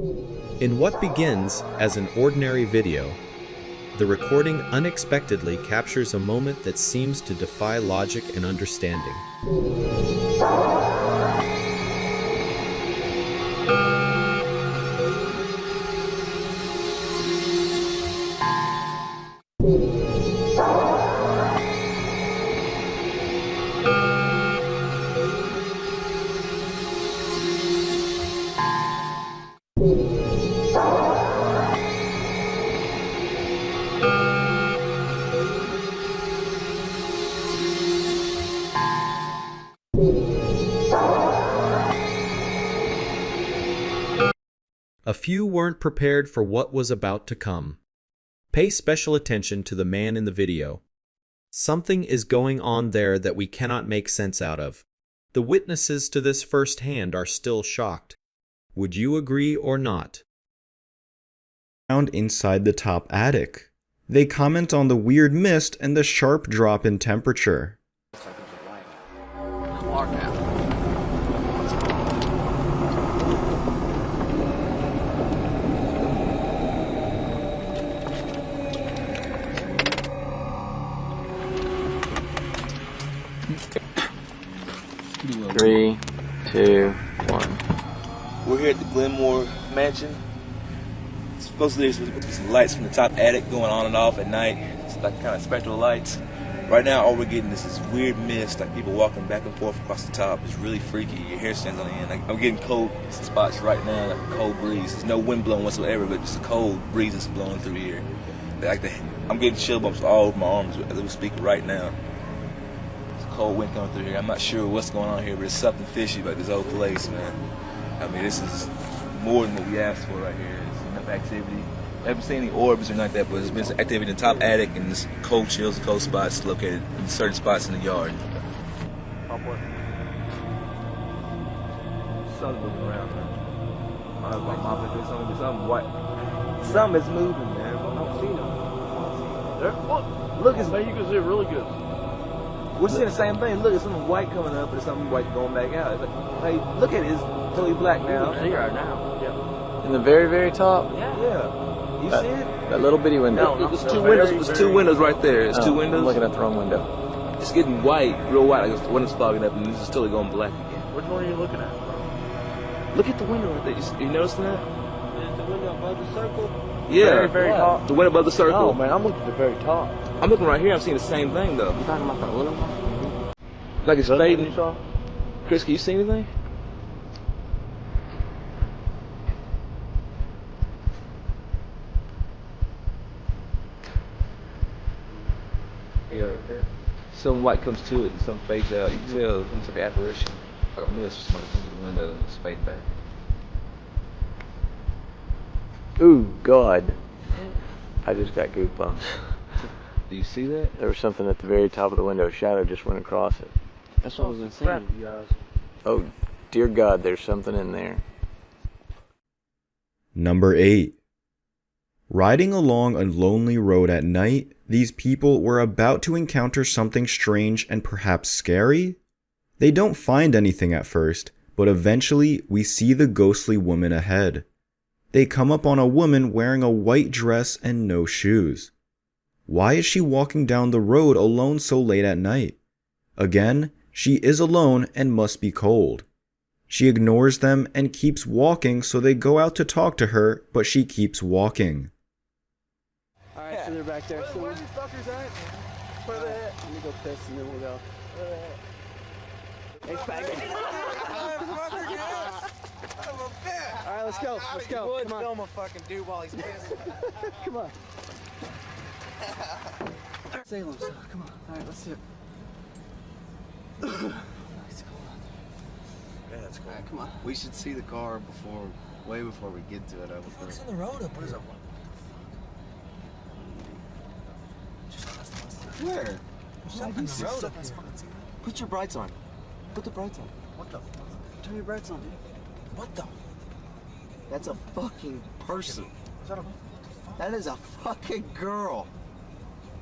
In what begins as an ordinary video, the recording unexpectedly captures a moment that seems to defy logic and understanding. A few weren't prepared for what was about to come. Pay special attention to the man in the video. Something is going on there that we cannot make sense out of. The witnesses to this firsthand are still shocked. Would you agree or not? Found inside the top attic. They comment on the weird mist and the sharp drop in temperature. Three, two, one. We're here at the Glenmore Mansion. Supposedly there's some lights from the top attic going on and off at night. It's like kind of spectral lights. Right now all we're getting is this weird mist, like people walking back and forth across the top. It's really freaky. Your hair stands on the end. Like, I'm getting cold spots right now, like a cold breeze. There's no wind blowing whatsoever, but just a cold breeze is blowing through here. I'm getting chill bumps all over my arms as we speak right now. Cold wind coming through here. I'm not sure what's going on here, but there's something fishy about this whole place, man. I mean, this is more than what we asked for right here. There's enough activity. I haven't seen any orbs or nothing like that, but there's been some activity in the top attic and this cold chills, cold spots located in certain spots in the yard. Something moving around, man. I don't know if I'm mopping or something, but something white. Something is moving, man. I don't see them. Look, it's man, you can see it really good. We're seeing the same thing. Look, there's something white coming up, but there's something white going back out. It's like, hey, look at it. It's totally black now. Here right now. Yeah. In the very, very top. Yeah. You see it? That little bitty window. No, there's two windows. There's two windows right there. There's two windows. I'm looking at the wrong window. It's getting white, real white. Like the window's fogging up, and it's totally going black again. Which one are you looking at? Look at the window right there. You notice that? Is the window above the circle? Yeah. Very, very top. The window above the circle. Oh man, I'm looking at the very top. I'm looking right here. I'm seeing the same thing though. You talking about that little one? Like it's fading. Chris, can you see anything? Yeah, right there. Some white comes to it and some fades out. You can tell it's like an apparition. Like a mist or somebody comes to the window and it's fading back. Ooh, God. I just got goosebumps. Do you see that? There was something at the very top of the window. A shadow just went across it. That's what was insane, you guys. Oh, dear God, there's something in there. Number 8. Riding along a lonely road at night, these people were about to encounter something strange and perhaps scary. They don't find anything at first, but eventually we see the ghostly woman ahead. They come up on a woman wearing a white dress and no shoes. Why is she walking down the road alone so late at night? Again, she is alone and must be cold. She ignores them and keeps walking, so they go out to talk to her, but she keeps walking. Alright, so they're back there. Where are these fuckers at? Where are they at? Let me go piss and then we'll go. Hey, faggot. Alright, let's go. Let's go. Come on. Film a fucking dude while he's pissing. Come on. Salem style. Come on. Alright, let's do it. Nice, cool. Yeah, that's cool. Alright, come on. We should see the car way before we get to it. What's on the road up? What is that? Where? There's something on the road up here. Put your brights on. Put the brights on. What the fuck? Turn your brights on, dude. What the? That's a fucking person. Is that a... That is a fucking girl.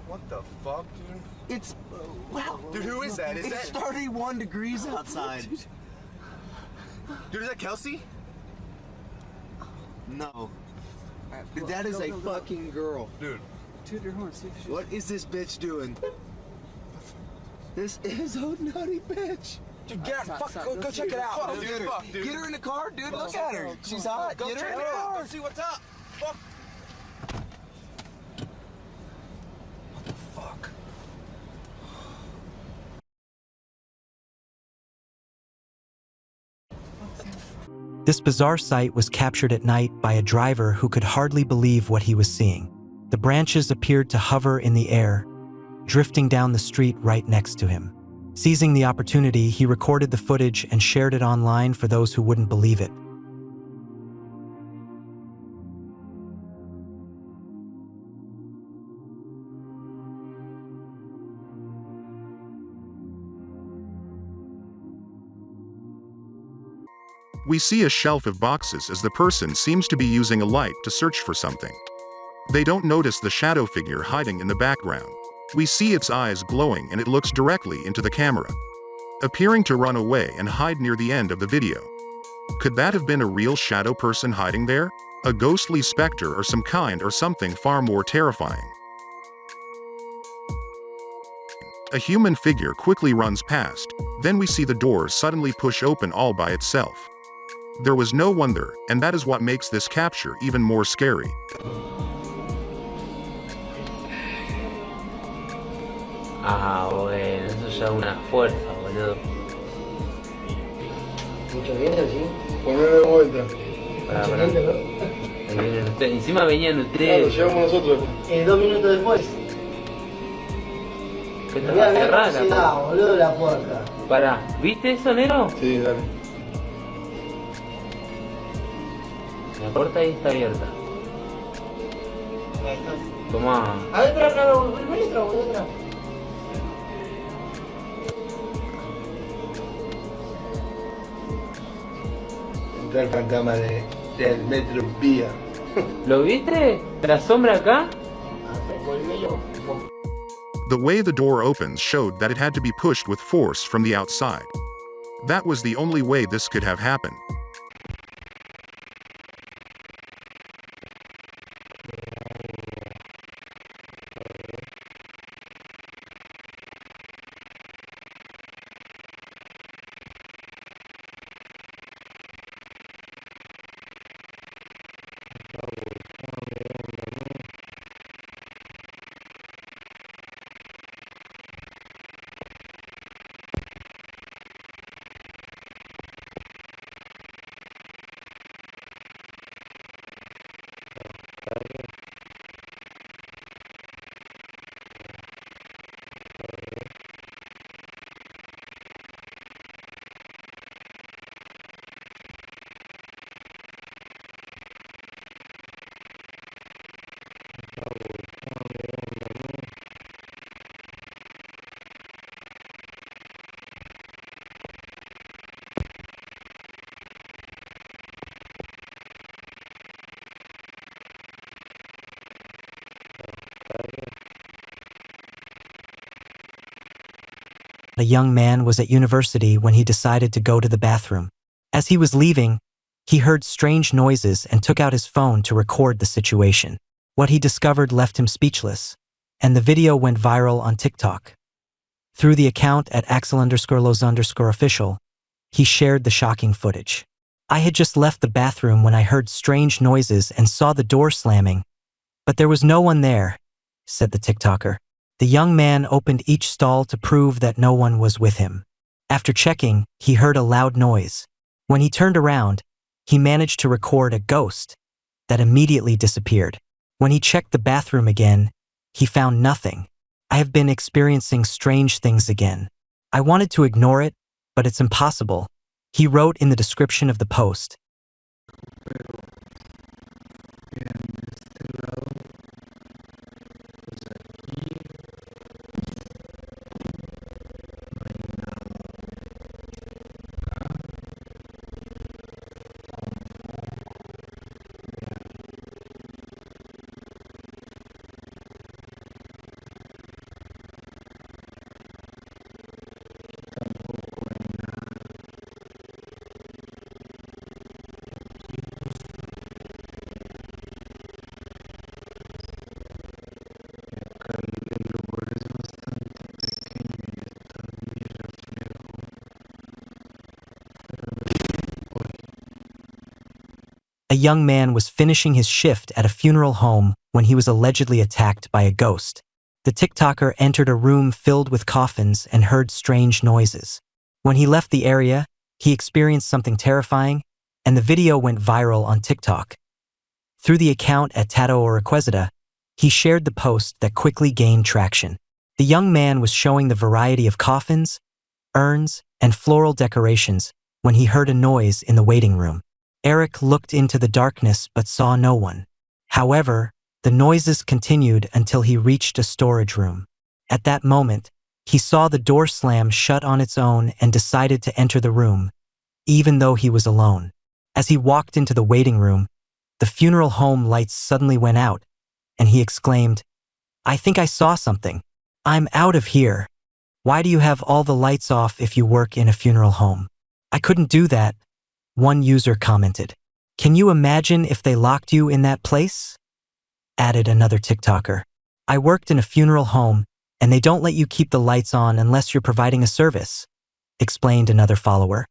What the fuck, dude? It's wow. Dude, who is that? It's 31 degrees outside. Dude, is that Kelsey? No. That is a fucking girl. Dude. Toot your horn, see if she... What is this bitch doing? This is a nutty bitch. Dude, get Stop, stop. go check it out. Dude. Get her. Fuck, dude. Get her in the car, dude. Look at her. She's hot. Go Get her check in it the out. car. Go see what's up. Fuck. What the fuck? This bizarre sight was captured at night by a driver who could hardly believe what he was seeing. The branches appeared to hover in the air, drifting down the street right next to him. Seizing the opportunity, he recorded the footage and shared it online for those who wouldn't believe it. We see a shelf of boxes as the person seems to be using a light to search for something. They don't notice the shadow figure hiding in the background. We see its eyes glowing and it looks directly into the camera, appearing to run away and hide near the end of the video. Could that have been a real shadow person hiding there? A ghostly specter or some kind, or something far more terrifying? A human figure quickly runs past, then we see the door suddenly push open all by itself. There was no one there, and that is what makes this capture even more scary. Ah, bueno, eso ya es una fuerza, boludo. Mucho viento, ¿sí? Ponelo de vuelta. Pará. Encima venían ustedes. Llegamos nosotros. 2 minutos después. Que estaba cerrada la puerta. Boludo, la puerta. Pará, ¿viste eso, Nero? Sí, dale. La puerta ahí está abierta. Tomá. A ver, espera, vuelve otra. Entra el fantasma del metro Vía. ¿Lo viste? ¿La sombra acá? The way the door opens showed that it had to be pushed with force from the outside. That was the only way this could have happened. A young man was at university when he decided to go to the bathroom. As he was leaving, he heard strange noises and took out his phone to record the situation. What he discovered left him speechless, and the video went viral on TikTok. Through the account at Axel_Los_official, he shared the shocking footage. I had just left the bathroom when I heard strange noises and saw the door slamming, but there was no one there, said the TikToker. The young man opened each stall to prove that no one was with him. After checking, he heard a loud noise. When he turned around, he managed to record a ghost that immediately disappeared. When he checked the bathroom again, he found nothing. I have been experiencing strange things again. I wanted to ignore it, but it's impossible. He wrote in the description of the post. A young man was finishing his shift at a funeral home when he was allegedly attacked by a ghost. The TikToker entered a room filled with coffins and heard strange noises. When he left the area, he experienced something terrifying, and the video went viral on TikTok. Through the account at Tato or Requesita, he shared the post that quickly gained traction. The young man was showing the variety of coffins, urns, and floral decorations when he heard a noise in the waiting room. Eric looked into the darkness but saw no one. However, the noises continued until he reached a storage room. At that moment, he saw the door slam shut on its own and decided to enter the room, even though he was alone. As he walked into the waiting room, the funeral home lights suddenly went out, and he exclaimed, "I think I saw something. I'm out of here. Why do you have all the lights off if you work in a funeral home?" "I couldn't do that," one user commented. "Can you imagine if they locked you in that place?" added another TikToker. "I worked in a funeral home, and they don't let you keep the lights on unless you're providing a service," explained another follower.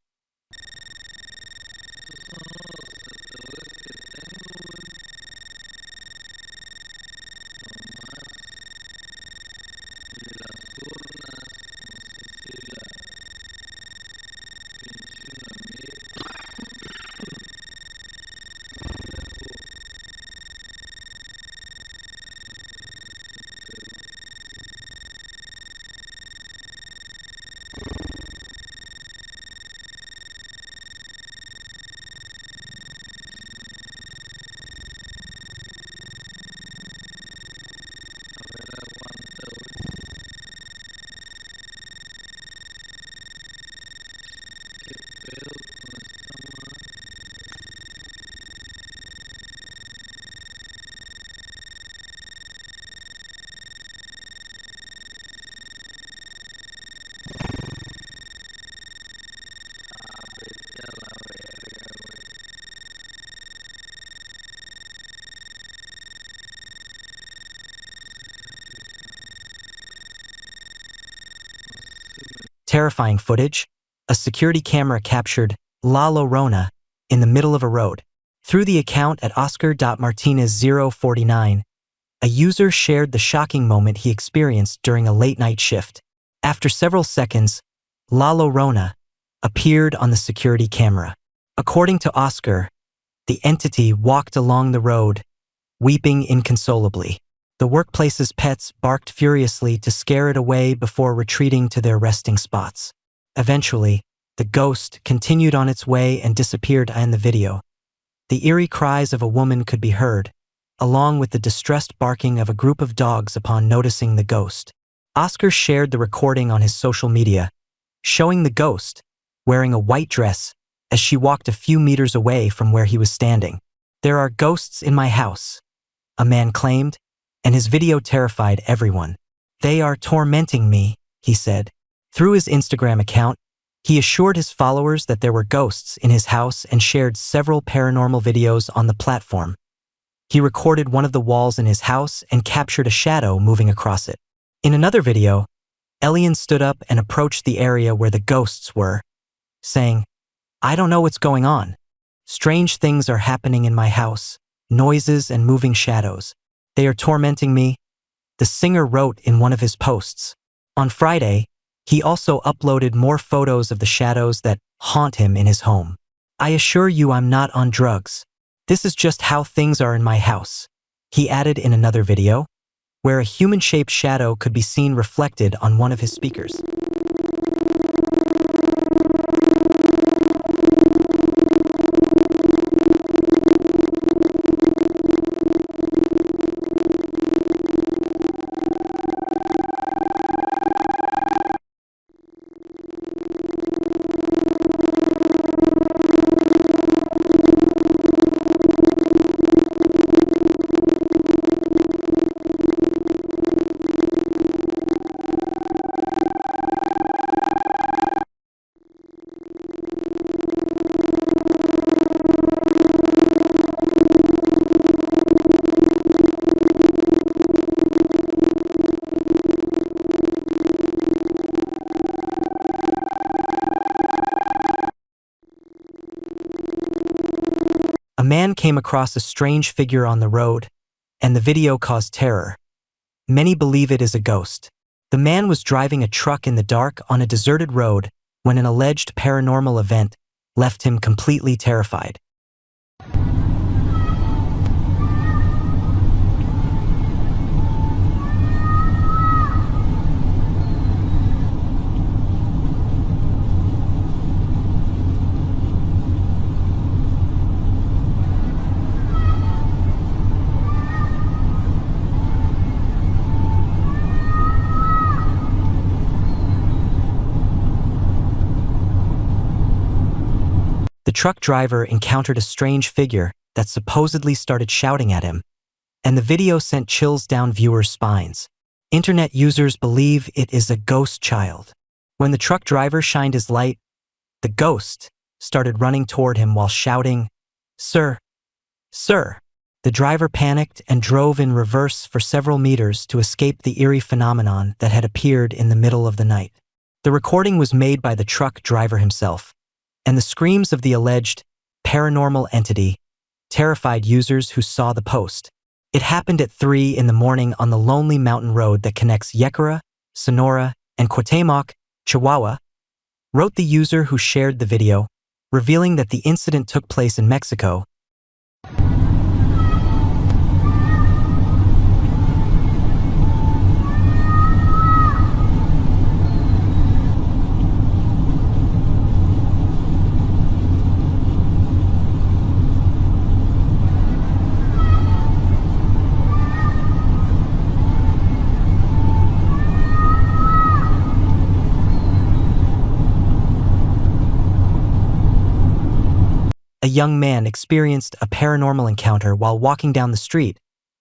Terrifying footage, a security camera captured La Llorona in the middle of a road. Through the account at Oscar.Martinez049, a user shared the shocking moment he experienced during a late-night shift. After several seconds, La Llorona appeared on the security camera. According to Oscar, the entity walked along the road, weeping inconsolably. The workplace's pets barked furiously to scare it away before retreating to their resting spots. Eventually, the ghost continued on its way and disappeared in the video. The eerie cries of a woman could be heard, along with the distressed barking of a group of dogs upon noticing the ghost. Oscar shared the recording on his social media, showing the ghost wearing a white dress as she walked a few meters away from where he was standing. "There are ghosts in my house," a man claimed, and his video terrified everyone. "They are tormenting me," he said. Through his Instagram account, he assured his followers that there were ghosts in his house and shared several paranormal videos on the platform. He recorded one of the walls in his house and captured a shadow moving across it. In another video, Elian stood up and approached the area where the ghosts were, saying, "I don't know what's going on. Strange things are happening in my house, noises and moving shadows. They are tormenting me," the singer wrote in one of his posts. On Friday, he also uploaded more photos of the shadows that haunt him in his home. "I assure you I'm not on drugs. This is just how things are in my house," he added in another video, where a human-shaped shadow could be seen reflected on one of his speakers. A man came across a strange figure on the road, and the video caused terror. Many believe it is a ghost. The man was driving a truck in the dark on a deserted road when an alleged paranormal event left him completely terrified. The truck driver encountered a strange figure that supposedly started shouting at him, and the video sent chills down viewers' spines. Internet users believe it is a ghost child. When the truck driver shined his light, the ghost started running toward him while shouting, "Sir, sir!" The driver panicked and drove in reverse for several meters to escape the eerie phenomenon that had appeared in the middle of the night. The recording was made by the truck driver himself, and the screams of the alleged paranormal entity terrified users who saw the post. It happened at 3 in the morning on the lonely mountain road that connects Yekura, Sonora, and Cuauhtemoc, Chihuahua, wrote the user who shared the video, revealing that the incident took place in Mexico. A young man experienced a paranormal encounter while walking down the street,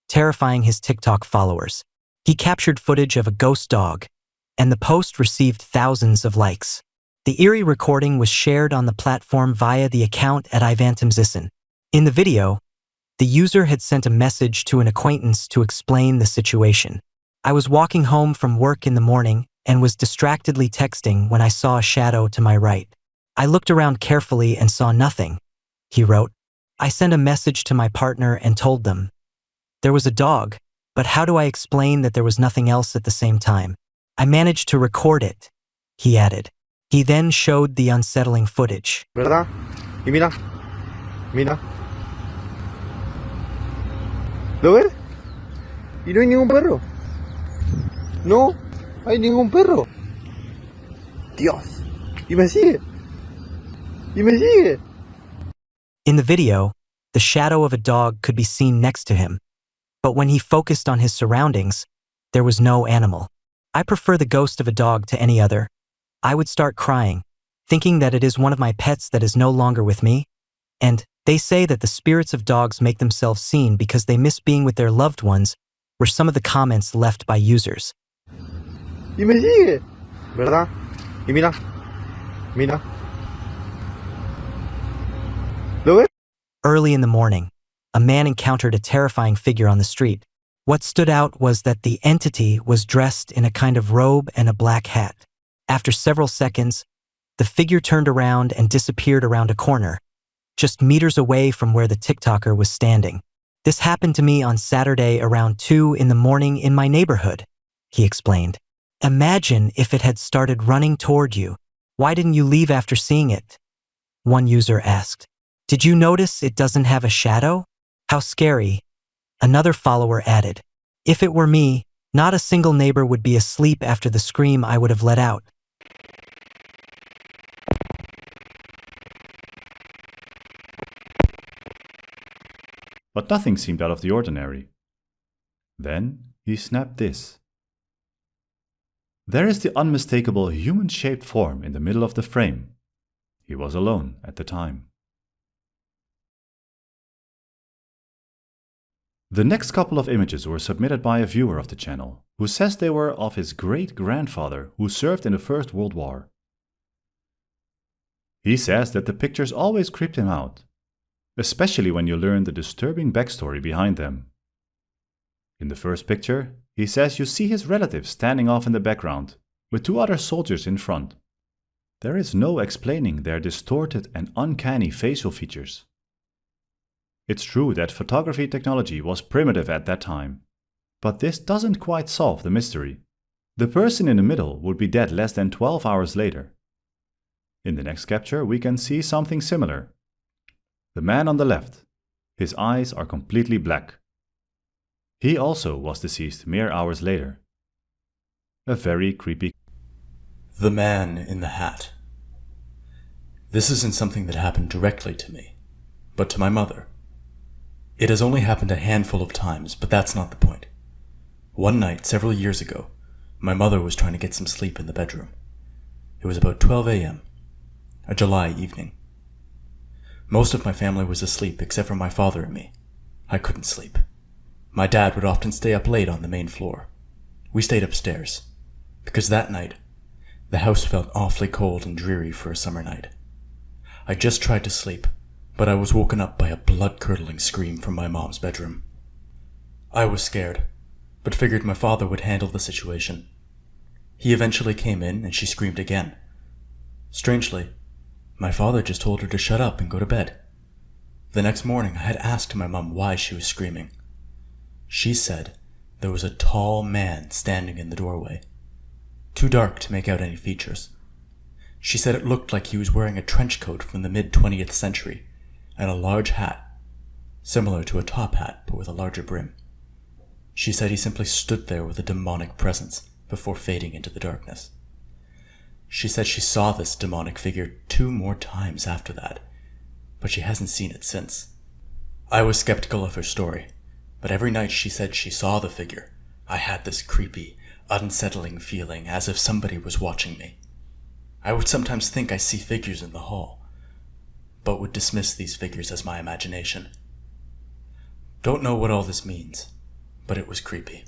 terrifying his TikTok followers. He captured footage of a ghost dog, and the post received thousands of likes. The eerie recording was shared on the platform via the account at Ivantimzison. In the video, the user had sent a message to an acquaintance to explain the situation. "I was walking home from work in the morning and was distractedly texting when I saw a shadow to my right. I looked around carefully and saw nothing," he wrote. "I sent a message to my partner and told them there was a dog, but how do I explain that there was nothing else at the same time? I managed to record it," he added. He then showed the unsettling footage. ¿Verdad? Y mira. Mira. ¿Lo ves? Y no hay ningún perro. No hay ningún perro. Dios. Y me sigue. Y me sigue. In the video, the shadow of a dog could be seen next to him, but when he focused on his surroundings, there was no animal. "I prefer the ghost of a dog to any other. I would start crying, thinking that it is one of my pets that is no longer with me, and they say that the spirits of dogs make themselves seen because they miss being with their loved ones," were some of the comments left by users. Y me sigue. ¿Verdad? Y mira. Mira. ¿Lo ves? Early in the morning, a man encountered a terrifying figure on the street. What stood out was that the entity was dressed in a kind of robe and a black hat. After several seconds, the figure turned around and disappeared around a corner, just meters away from where the TikToker was standing. "This happened to me on Saturday around 2 in the morning in my neighborhood," he explained. "Imagine if it had started running toward you. Why didn't you leave after seeing it?" one user asked. "Did you notice it doesn't have a shadow? How scary," another follower added. "If it were me, not a single neighbor would be asleep after the scream I would have let out." But nothing seemed out of the ordinary. Then he snapped this. There is the unmistakable human-shaped form in the middle of the frame. He was alone at the time. The next couple of images were submitted by a viewer of the channel, who says they were of his great-grandfather who served in the First World War. He says that the pictures always creeped him out, especially when you learn the disturbing backstory behind them. In the first picture, he says you see his relatives standing off in the background, with 2 other soldiers in front. There is no explaining their distorted and uncanny facial features. It's true that photography technology was primitive at that time, but this doesn't quite solve the mystery. The person in the middle would be dead less than 12 hours later. In the next capture, we can see something similar. The man on the left, his eyes are completely black. He also was deceased mere hours later. A very creepy. The man in the hat. This isn't something that happened directly to me, but to my mother. It has only happened a handful of times, but that's not the point. One night, several years ago, my mother was trying to get some sleep in the bedroom. It was about 12 a.m., a July evening. Most of my family was asleep except for my father and me. I couldn't sleep. My dad would often stay up late on the main floor. We stayed upstairs, because that night, the house felt awfully cold and dreary for a summer night. I just tried to sleep, but I was woken up by a blood-curdling scream from my mom's bedroom. I was scared, but figured my father would handle the situation. He eventually came in and she screamed again. Strangely, my father just told her to shut up and go to bed. The next morning, I had asked my mom why she was screaming. She said there was a tall man standing in the doorway, too dark to make out any features. She said it looked like he was wearing a trench coat from the mid-20th century and a large hat, similar to a top hat but with a larger brim. She said he simply stood there with a demonic presence before fading into the darkness. She said she saw this demonic figure 2 more times after that, but she hasn't seen it since. I was skeptical of her story, but every night she said she saw the figure, I had this creepy, unsettling feeling as if somebody was watching me. I would sometimes think I see figures in the hall, but would dismiss these figures as my imagination. Don't know what all this means, but it was creepy.